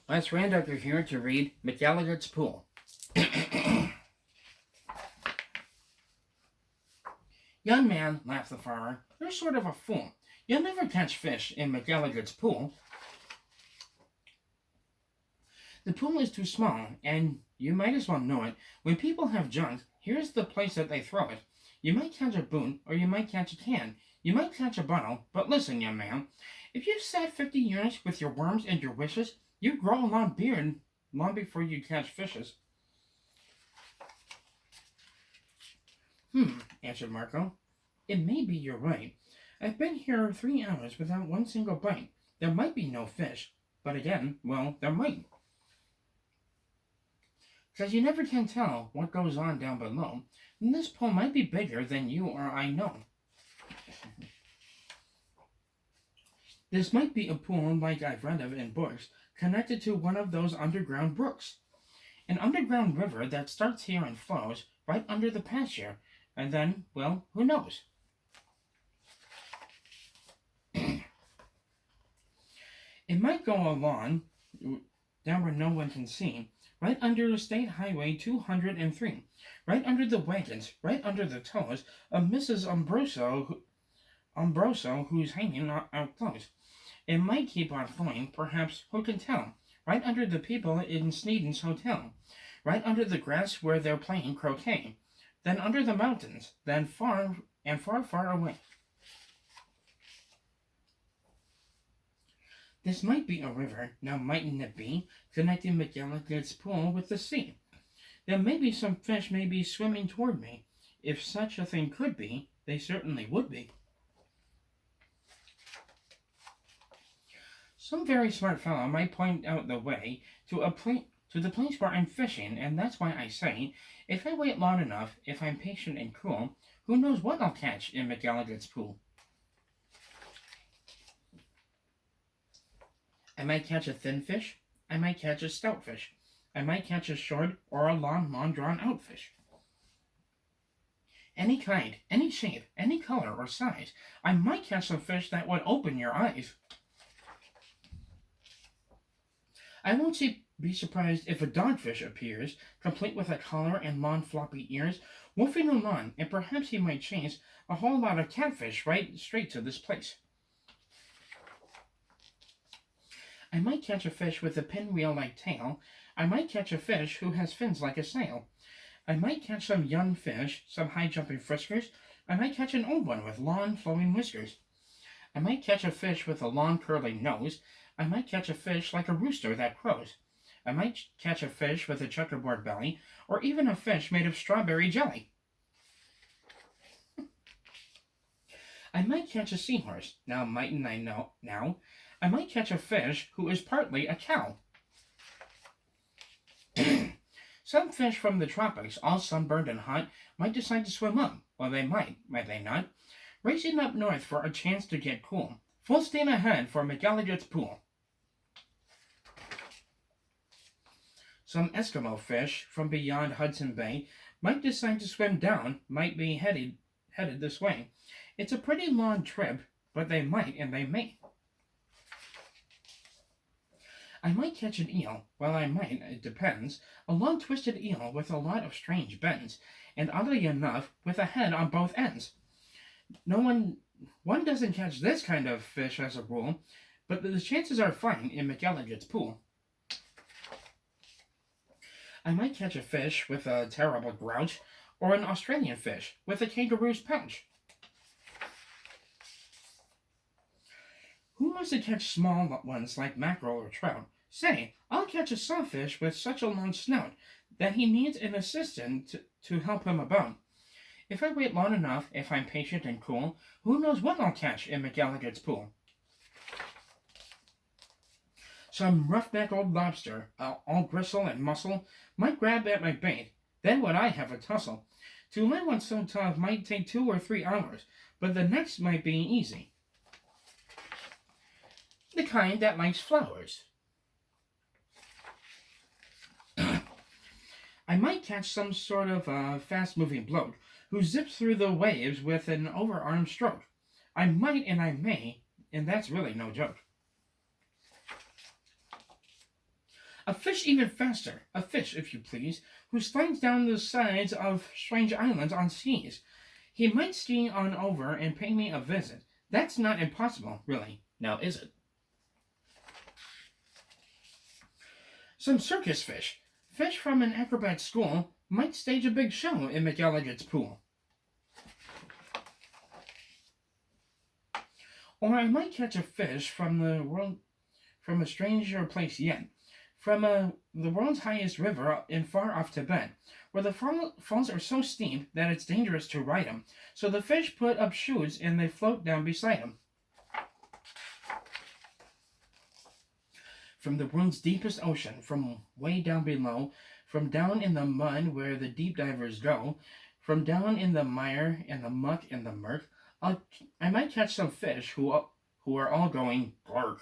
Les Randocker here to read McElligot's Pool. Young man, laughed the farmer, you're sort of a fool. You'll never catch fish in McElligot's pool. The pool is too small, and you might as well know it. When people have junk, here's the place that they throw it. You might catch a boot, or you might catch a can. You might catch a bottle, but listen, young man. If you sat 50 years with your worms and your wishes, you'd grow a long beard long before you catch fishes. Answered Marco. It may be you're right. I've been here 3 hours without one single bite. There might be no fish, but again, well, there might. Because you never can tell what goes on down below, and this pool might be bigger than you or I know. This might be a pool like I've read of in books, connected to one of those underground brooks. An underground river that starts here and flows right under the pasture, and then, well, who knows? It might go along down where no one can see, right under State Highway 203, right under the wagons, right under the toes of Mrs. Umbroso, who's hanging out close. It might keep on flowing, perhaps, who can tell, right under the people in Sneeden's hotel, right under the grass where they're playing croquet, then under the mountains, then far and far, far away. This might be a river, now mightn't it be, connecting McElligot's pool with the sea. There may be some fish may be swimming toward me. If such a thing could be, they certainly would be. Some very smart fellow might point out the way to the place where I'm fishing, and that's why I say, if I wait long enough, if I'm patient and cool, who knows what I'll catch in McElligot's pool. I might catch a thin fish, I might catch a stout fish, I might catch a short or a long drawn-out fish. Any kind, any shape, any color or size, I might catch some fish that would open your eyes. I won't be surprised if a dogfish appears, complete with a collar and long floppy ears, wolfing along, and perhaps he might chase a whole lot of catfish right straight to this place. I might catch a fish with a pinwheel-like tail. I might catch a fish who has fins like a sail. I might catch some young fish, some high-jumping friskers. I might catch an old one with long, flowing whiskers. I might catch a fish with a long, curling nose. I might catch a fish like a rooster that crows. I might catch a fish with a checkerboard belly, or even a fish made of strawberry jelly. I might catch a seahorse. Now mightn't I know now? I might catch a fish who is partly a cow. Some fish from the tropics, all sunburned and hot, might decide to swim up. Well, they might they not? Racing up north for a chance to get cool. Full steam ahead for McElligot's pool. Some Eskimo fish from beyond Hudson Bay might decide to swim down, might be headed this way. It's a pretty long trip, but they might and they may. I might catch an eel. Well, I might, it depends. A long twisted eel with a lot of strange bends, and oddly enough, with a head on both ends. One doesn't catch this kind of fish as a rule, but the chances are fine in McElligot's pool. I might catch a fish with a terrible grouch, or an Australian fish with a kangaroo's pouch. Who wants to catch small ones like mackerel or trout? Say, I'll catch a sawfish with such a long snout that he needs an assistant to help him about. If I wait long enough, if I'm patient and cool, who knows what I'll catch in McElligot's pool? Some roughneck old lobster, all bristle and muscle, might grab at my bait. Then would I have a tussle. To land one so tough might take 2 or 3 hours, but the next might be easy. The kind that likes flowers. I might catch some sort of fast-moving bloke who zips through the waves with an overarm stroke. I might and I may, and that's really no joke. A fish even faster, a fish, if you please, who slides down the sides of strange islands on seas. He might ski on over and pay me a visit. That's not impossible, really, now is it? Some circus fish, fish from an acrobat school, might stage a big show in McElligot's pool. Or I might catch a fish from from a stranger place yet, from the world's highest river in far off Tibet, where the falls are so steep that it's dangerous to ride them. So the fish put up shoes and they float down beside them. From the world's deepest ocean, from way down below, from down in the mud where the deep divers go, from down in the mire and the muck and the murk, I might catch some fish who are all going bark.